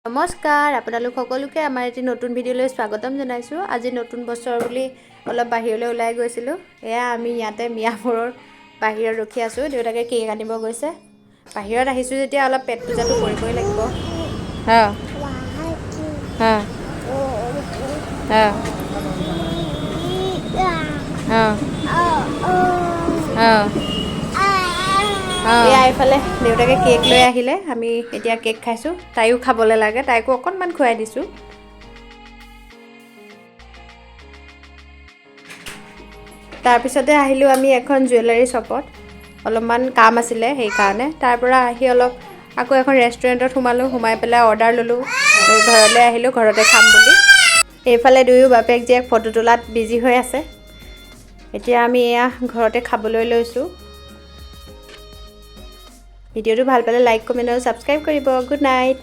নমস্কাৰ আপোনালোক সকলোকে আমাৰ এটি নতুন ভিডিঅ'লৈ স্বাগতম জনাইছোঁ। আজি নতুন বছৰ বুলি অলপ বাহিৰলৈ ওলাই গৈছিলোঁ। এয়া আমি ইয়াতে মিয়াপুৰৰ বাহিৰত ৰখি আছোঁ। দেউতাকে কেক আনিব গৈছে। বাহিৰত আহিছোঁ যেতিয়া অলপ পেট পূজাটো কৰিবই লাগিব। এয়া এইফালে দেউতাকে কেক লৈ আহিলে, আমি এতিয়া কেক খাইছোঁ। তাইও খাবলৈ লাগে, তাইকো অকণমান খুৱাই দিছোঁ। তাৰপিছতে আহিলোঁ আমি এখন জুৱেলাৰী শ্বপত, অলপমান কাম আছিলে সেইকাৰণে। তাৰ পৰা আহি অলপ আকৌ এখন ৰেষ্টুৰেণ্টত সোমাই পেলাই অৰ্ডাৰ ল'লোঁ। ঘৰলৈ আহিলোঁ, ঘৰতে খাম বুলি। এইফালে দুয়ো বাপেক জীয়েক ফটো তোলাত বিজি হৈ আছে। এতিয়া আমি এয়া ঘৰতে খাবলৈ লৈছোঁ। ভিডিঅ'টো ভাল পালে লাইক, কমেণ্ট আৰু ছাবস্ক্ৰাইব কৰিব। Good night.